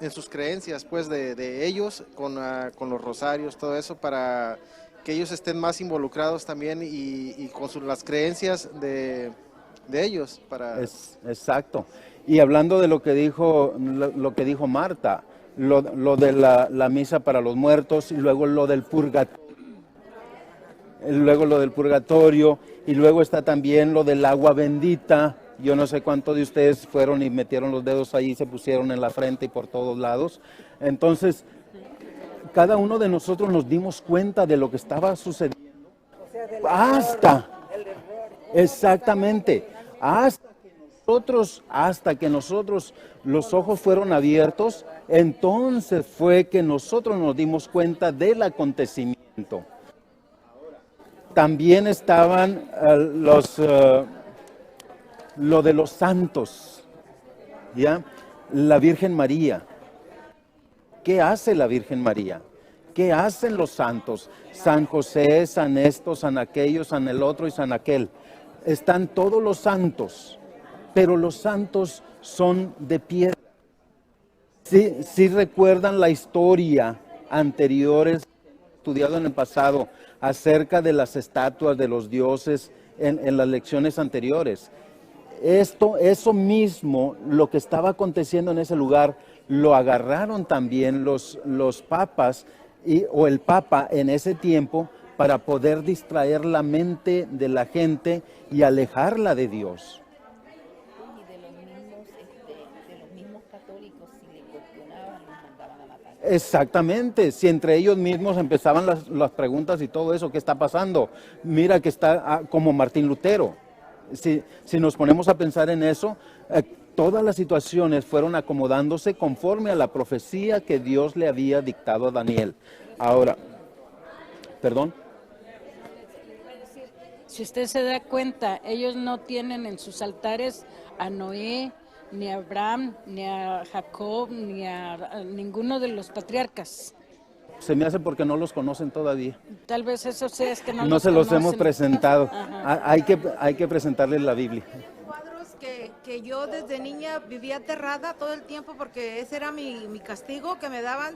Speaker 9: en sus creencias, pues, de ellos, con los rosarios, todo eso, para que ellos estén más involucrados también y con las creencias de ellos.
Speaker 3: Exacto. Y hablando de lo que dijo Marta, lo de la misa para los muertos y luego lo del purgatorio, y luego está también lo del agua bendita. Yo no sé cuántos de ustedes fueron y metieron los dedos ahí, se pusieron en la frente y por todos lados. Entonces, cada uno de nosotros nos dimos cuenta de lo que estaba sucediendo. Exactamente, hasta que nosotros los ojos fueron abiertos, entonces fue que nosotros nos dimos cuenta del acontecimiento. También estaban lo de los santos, ¿ya? La Virgen María. ¿Qué hace la Virgen María? ¿Qué hacen los santos? San José, San esto, San aquello, San el otro y San aquel. Están todos los santos, pero los santos son de piedra. Sí recuerdan la historia anteriores, estudiado en el pasado, acerca de las estatuas de los dioses en las lecciones anteriores. Eso mismo, lo que estaba aconteciendo en ese lugar, lo agarraron también los papas o el papa en ese tiempo para poder distraer la mente de la gente y alejarla de Dios.
Speaker 6: Y de los mismos católicos, si le cuestionaban, los mandaban a matar.
Speaker 3: Exactamente, si entre ellos mismos empezaban las preguntas y todo eso, ¿qué está pasando? Mira que está como Martín Lutero. Si nos ponemos a pensar en eso, todas las situaciones fueron acomodándose conforme a la profecía que Dios le había dictado a Daniel. Ahora, perdón.
Speaker 7: Si usted se da cuenta, ellos no tienen en sus altares a Noé, ni a Abraham, ni a Jacob, ni a ninguno de los patriarcas.
Speaker 3: Se me hace porque no los conocen todavía.
Speaker 7: Tal vez eso sea, es que no
Speaker 3: No se los hemos
Speaker 7: conocen.
Speaker 3: presentado.
Speaker 7: Ajá.
Speaker 3: Hay que presentarles la Biblia.
Speaker 8: Cuadros que yo desde niña vivía aterrada todo el tiempo porque ese era mi castigo que me daban.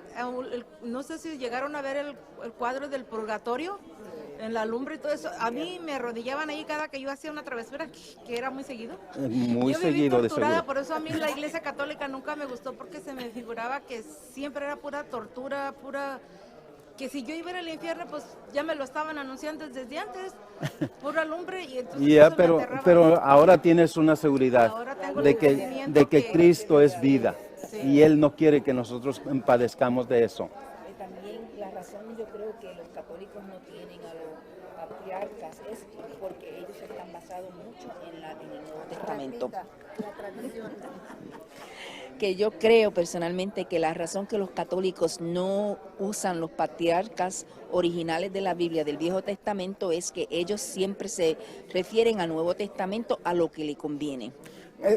Speaker 8: No sé si llegaron a ver el cuadro del purgatorio en la lumbre y todo eso. A mí me arrodillaban ahí cada que yo hacía una travesura, que era muy seguido.
Speaker 3: Muy
Speaker 8: Yo
Speaker 3: seguido,
Speaker 8: viví
Speaker 3: de
Speaker 8: torturada,
Speaker 3: seguro.
Speaker 8: por eso a mí la iglesia católica nunca me gustó porque se me figuraba que siempre era pura tortura, que si yo iba a ir al infierno, pues ya me lo estaban anunciando desde antes, pura lumbre, y entonces
Speaker 3: Ya,
Speaker 8: eso me aterraba.
Speaker 3: pero ahora tienes una seguridad
Speaker 8: Ahora tengo
Speaker 3: de
Speaker 8: el
Speaker 3: que
Speaker 8: entendimiento que
Speaker 3: Cristo es vida
Speaker 8: Sí.
Speaker 3: y Él no quiere que nosotros padezcamos de eso.
Speaker 6: Y también la razón, yo creo que los católicos no tienen a los patriarcas es porque ellos están basados mucho en el Nuevo Testamento. que yo creo personalmente que la razón que los católicos no usan los patriarcas originales de la Biblia del Viejo Testamento es que ellos siempre se refieren al Nuevo Testamento a lo que le conviene.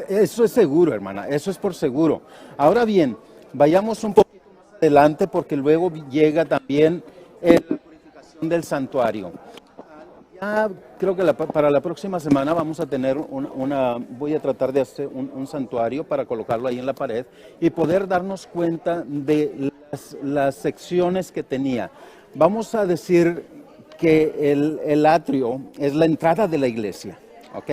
Speaker 3: Eso es seguro, hermana, eso es por seguro. Ahora bien, vayamos un poquito más adelante porque luego llega también la purificación del santuario. Ya creo que para la próxima semana vamos a tener voy a tratar de hacer un santuario para colocarlo ahí en la pared y poder darnos cuenta de las secciones que tenía. Vamos a decir que el atrio es la entrada de la iglesia, ¿ok?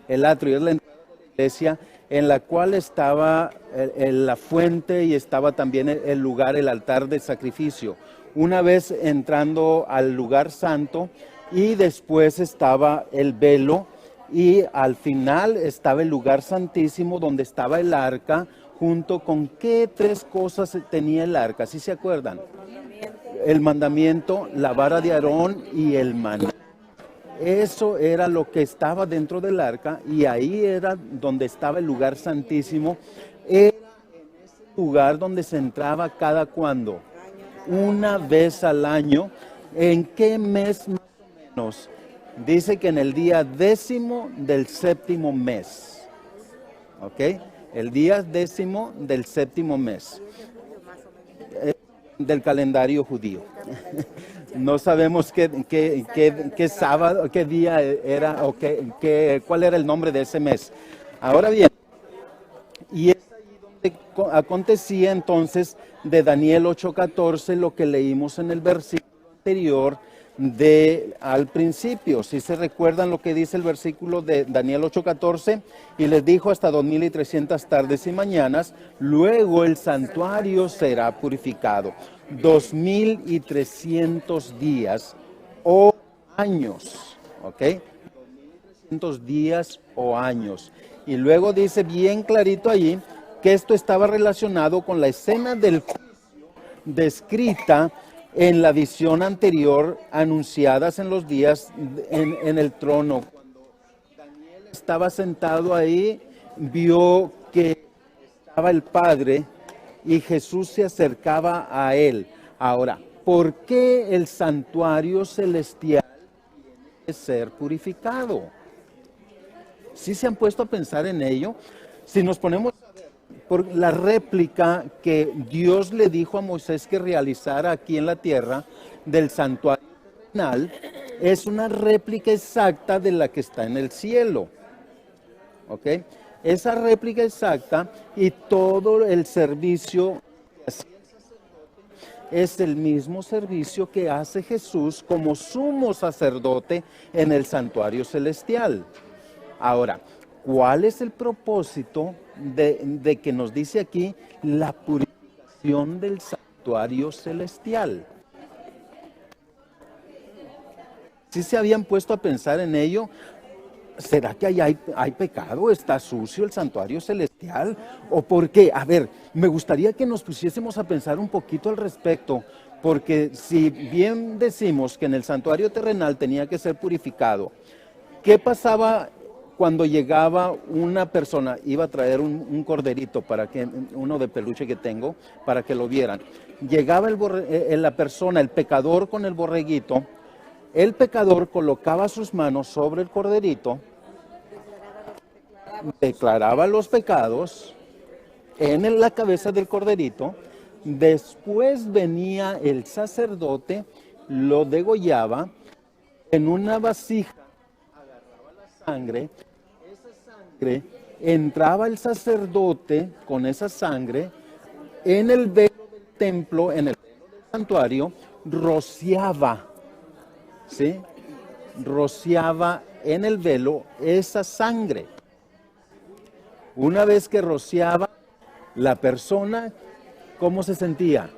Speaker 3: El atrio es la entrada de la iglesia en la cual estaba la fuente y estaba también el lugar, el altar de sacrificio. Una vez entrando al lugar santo, y después estaba el velo y al final estaba el lugar santísimo donde estaba el arca junto con qué tres cosas tenía el arca, ¿sí se acuerdan? El mandamiento, la vara de Aarón y el maná. Eso era lo que estaba dentro del arca y ahí era donde estaba el lugar santísimo. Era en ese lugar donde se entraba cada cuando, una vez al año. ¿En qué mes? Dice que en el día 10º del séptimo mes, ¿ok? El día 10º del séptimo mes del calendario judío. No sabemos qué sábado, qué día era o cuál era el nombre de ese mes. Ahora bien, y es ahí donde acontecía entonces de Daniel 8:14 lo que leímos en el versículo anterior al principio. Si se recuerdan lo que dice el versículo de Daniel 8:14, y les dijo hasta 2300 tardes y mañanas, luego el santuario será purificado 2300 días o años, ¿ok? 2300 días o años. Y luego dice bien clarito allí que esto estaba relacionado con la escena del juicio descrita en la visión anterior, anunciadas en los días en el trono. Cuando Daniel estaba sentado ahí, vio que estaba el Padre y Jesús se acercaba a él. Ahora, ¿por qué el santuario celestial tiene que ser purificado? ¿Sí se han puesto a pensar en ello? Si nos ponemos a ver por la réplica que Dios le dijo a Moisés que realizara aquí en la tierra del santuario terrenal, es una réplica exacta de la que está en el cielo. ¿Ok? Esa réplica exacta y todo el servicio que hacía el sacerdote es el mismo servicio que hace Jesús como sumo sacerdote en el santuario celestial. Ahora, ¿cuál es el propósito de que nos dice aquí la purificación del santuario celestial? ¿Sí se habían puesto a pensar en ello? ¿Será que hay pecado? ¿Está sucio el santuario celestial? ¿O por qué? A ver, me gustaría que nos pusiésemos a pensar un poquito al respecto, porque si bien decimos que en el santuario terrenal tenía que ser purificado, ¿qué pasaba cuando llegaba una persona? Iba a traer un corderito, uno de peluche que tengo, para que lo vieran. Llegaba la persona, el pecador con el borreguito. El pecador colocaba sus manos sobre el corderito, declaraba los pecados en la cabeza del corderito. Después venía el sacerdote, lo degollaba en una vasija, agarraba la sangre. Esa sangre entraba el sacerdote con esa sangre en el velo del templo, en el velo del santuario, rociaba. ¿Sí? Rociaba en el velo esa sangre. Una vez que rociaba, la persona, ¿cómo se sentía?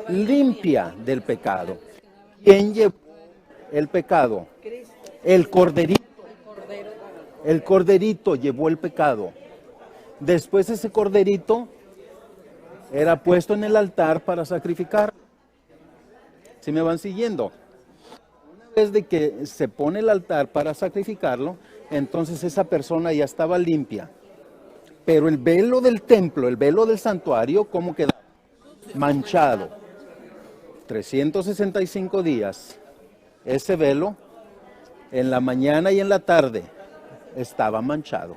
Speaker 3: Limpia del pecado. ¿Quién llevó el pecado? El corderito. El corderito llevó el pecado. Después ese corderito era puesto en el altar para sacrificar. ¿Sí me van siguiendo? De que se pone el altar para sacrificarlo, entonces esa persona ya estaba limpia. Pero el velo del templo, el velo del santuario, ¿cómo quedaba? Manchado. 365 días. Ese velo, en la mañana y en la tarde, estaba manchado.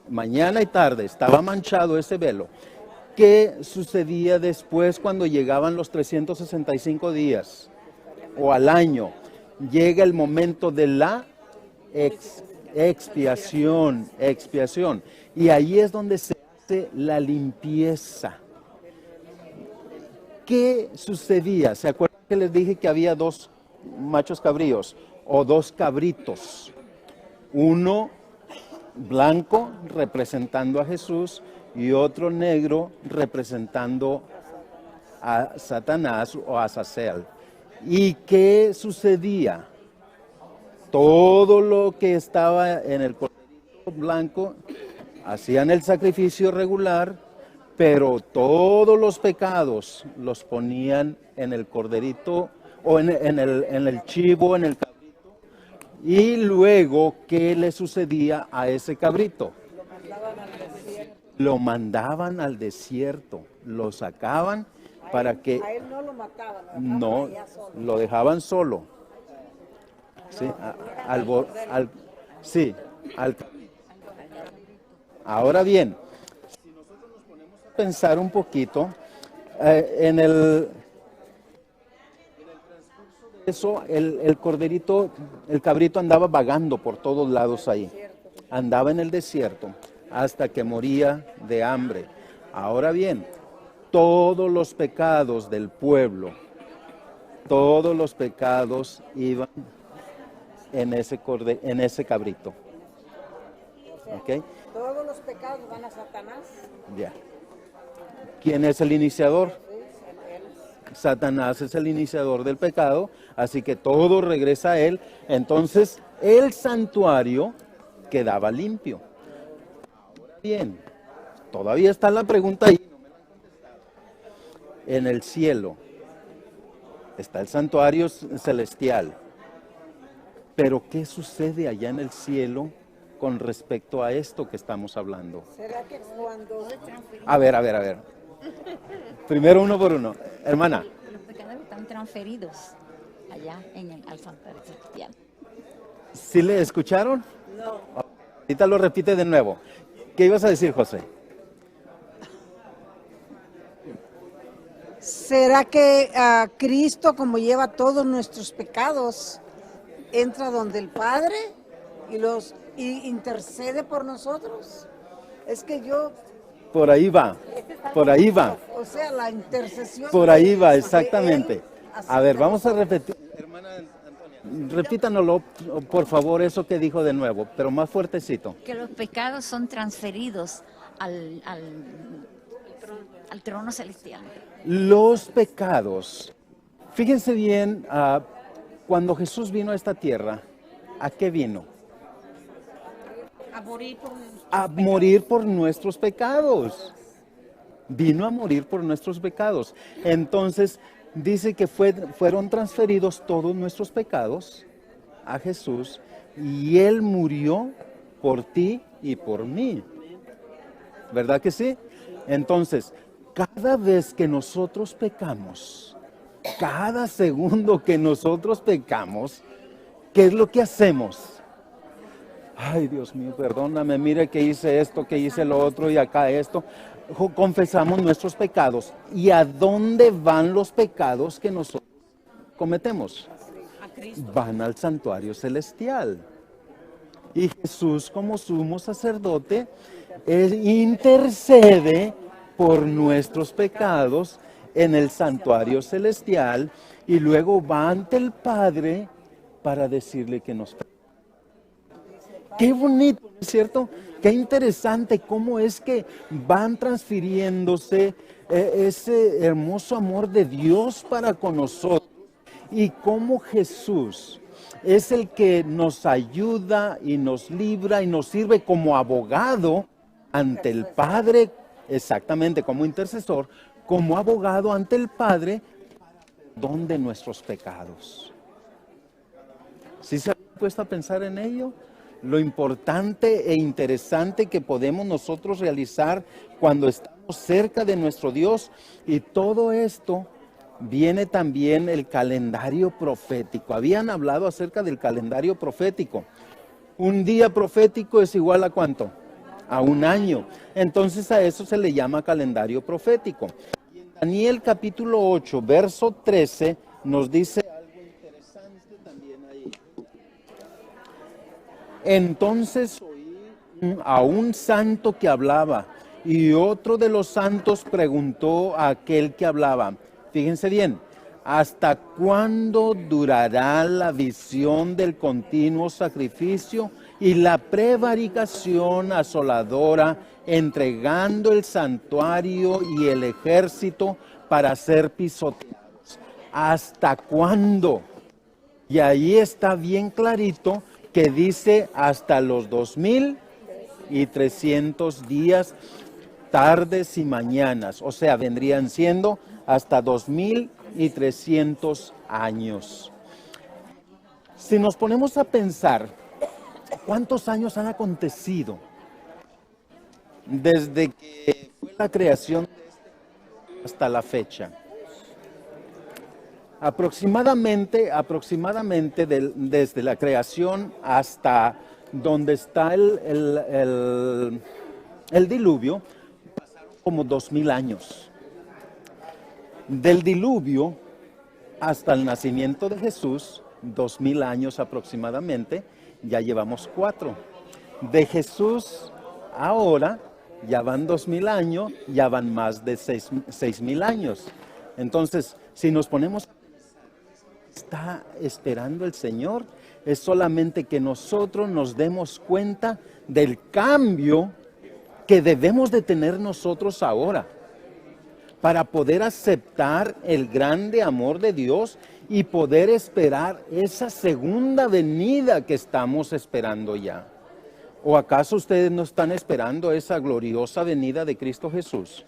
Speaker 3: Mañana y tarde estaba manchado ese velo. ¿Qué sucedía después cuando llegaban los 365 días o al año? Llega el momento de la expiación. Y ahí es donde se hace la limpieza. ¿Qué sucedía? ¿Se acuerdan que les dije que había 2 machos cabríos o 2 cabritos? Uno blanco representando a Jesús y otro negro representando a Satanás o a Azazel. ¿Y qué sucedía? Todo lo que estaba en el corderito blanco hacían el sacrificio regular, pero todos los pecados los ponían en el corderito o en el chivo, en el cabrito. Y luego, ¿qué le sucedía a ese cabrito? Lo mandaban al desierto, lo sacaban para que...
Speaker 5: A él no lo mataban,
Speaker 3: No, lo dejaban solo. Sí, ahora bien, si nosotros nos ponemos a pensar un poquito, en el transcurso de eso, el corderito, el cabrito andaba vagando por todos lados ahí. Andaba en el desierto hasta que moría de hambre. Ahora bien, todos los pecados del pueblo, todos los pecados iban en ese cabrito. ¿Ok?
Speaker 5: Todos los pecados van a Satanás.
Speaker 3: Ya. ¿Quién es el iniciador? Satanás es el iniciador del pecado, así que todo regresa a él. Entonces, el santuario quedaba limpio. Ahora bien, todavía está la pregunta ahí. En el cielo está el santuario celestial. Pero ¿qué sucede allá en el cielo con respecto a esto que estamos hablando?
Speaker 5: ¿Será que cuando...
Speaker 3: A ver. Primero uno por uno. Hermana.
Speaker 10: Los pecados están transferidos allá al santuario celestial.
Speaker 3: ¿Sí le escucharon?
Speaker 5: No.
Speaker 3: Ahorita lo repite de nuevo. ¿Qué ibas a decir, José?
Speaker 5: ¿Será que Cristo, como lleva todos nuestros pecados, entra donde el Padre y intercede por nosotros? Es que yo...
Speaker 3: Por ahí va.
Speaker 5: O sea, la intercesión...
Speaker 3: Por ahí va,
Speaker 5: de
Speaker 3: exactamente.
Speaker 5: Él,
Speaker 3: A ver, vamos a repetir. Hermana Antonia, repítanoslo, por favor, eso que dijo de nuevo, pero más fuertecito.
Speaker 10: Que los pecados son transferidos al trono celestial.
Speaker 3: Los pecados. Fíjense bien, cuando Jesús vino a esta tierra, ¿a qué vino? A morir por nuestros pecados. Vino a morir por nuestros pecados. Entonces, dice que fueron transferidos todos nuestros pecados a Jesús y Él murió por ti y por mí. ¿Verdad que sí? Entonces, cada vez que nosotros pecamos, cada segundo que nosotros pecamos, ¿qué es lo que hacemos? Ay, Dios mío, perdóname, mire que hice esto, que hice lo otro y acá esto. Confesamos nuestros pecados. ¿Y a dónde van los pecados que nosotros cometemos? Van al santuario celestial. Y Jesús, como sumo sacerdote, Él intercede por nuestros pecados en el santuario celestial y luego va ante el Padre para decirle que nos perdone. Qué bonito, ¿no es cierto? Qué interesante cómo es que van transfiriéndose ese hermoso amor de Dios para con nosotros y cómo Jesús es el que nos ayuda y nos libra y nos sirve como abogado ante el Padre, exactamente como intercesor, como abogado ante el Padre, perdón de nuestros pecados. ¿Sí se han puesto a pensar en ello? lo importante e interesante que podemos nosotros realizar cuando estamos cerca de nuestro Dios. Y todo esto viene también el calendario profético. Habían hablado acerca del calendario profético. Un día profético es igual a ¿cuánto? A un año. Entonces a eso se le llama calendario profético. Y en Daniel capítulo 8, verso 13, nos dice algo interesante también ahí. Entonces oí a un santo que hablaba, y otro de los santos preguntó a aquel que hablaba. Fíjense bien, ¿hasta cuándo durará la visión del continuo sacrificio y la prevaricación asoladora, entregando el santuario y el ejército para ser pisoteados? ¿Hasta cuándo? Y ahí está bien clarito que dice hasta los 2300 días, tardes y mañanas. O sea, vendrían siendo hasta 2300 años. Si nos ponemos a pensar, ¿cuántos años han acontecido desde que fue la creación de este mundo hasta la fecha? Aproximadamente desde la creación hasta donde está el diluvio, pasaron como 2000 años. Del diluvio hasta el nacimiento de Jesús, 2000 años aproximadamente, ya llevamos 4. De Jesús ahora, ya van 2000 años, ya van más de 6000 años. Entonces, si nos ponemos a está esperando el Señor, es solamente que nosotros nos demos cuenta del cambio que debemos de tener nosotros ahora para poder aceptar el grande amor de Dios y poder esperar esa segunda venida que estamos esperando ya. ¿O acaso ustedes no están esperando esa gloriosa venida de Cristo Jesús?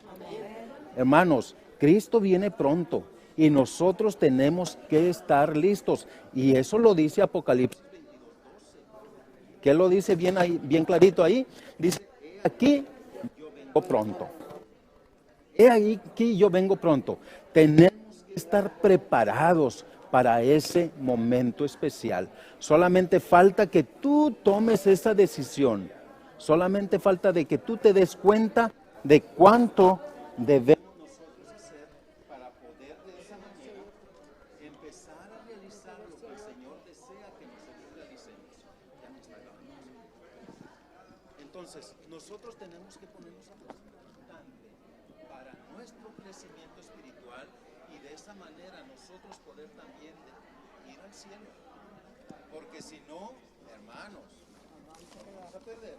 Speaker 3: Hermanos, Cristo viene pronto. Y nosotros tenemos que estar listos. Y eso lo dice Apocalipsis 22:12. ¿Qué lo dice bien ahí, bien clarito ahí? Dice, he aquí, yo vengo pronto. He aquí, yo vengo pronto. Tenemos que estar preparados para ese momento especial. Solamente falta que tú tomes esa decisión. Solamente falta de que tú te des cuenta de cuánto debemos Entonces, nosotros tenemos que ponernos a trabajar bastante para nuestro crecimiento espiritual y de esa manera nosotros poder también ir al cielo. Porque si no, hermanos, vamos a perder.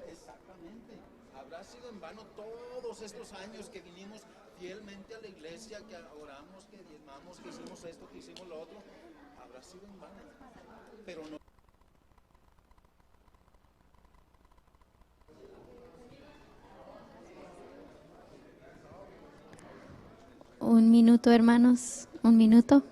Speaker 3: Exactamente. Habrá sido en vano todos estos años que vinimos fielmente a la iglesia, que oramos, que diezmamos, que hicimos esto, que hicimos lo otro. Habrá sido en vano. Pero no.
Speaker 11: Un minuto, hermanos, un minuto.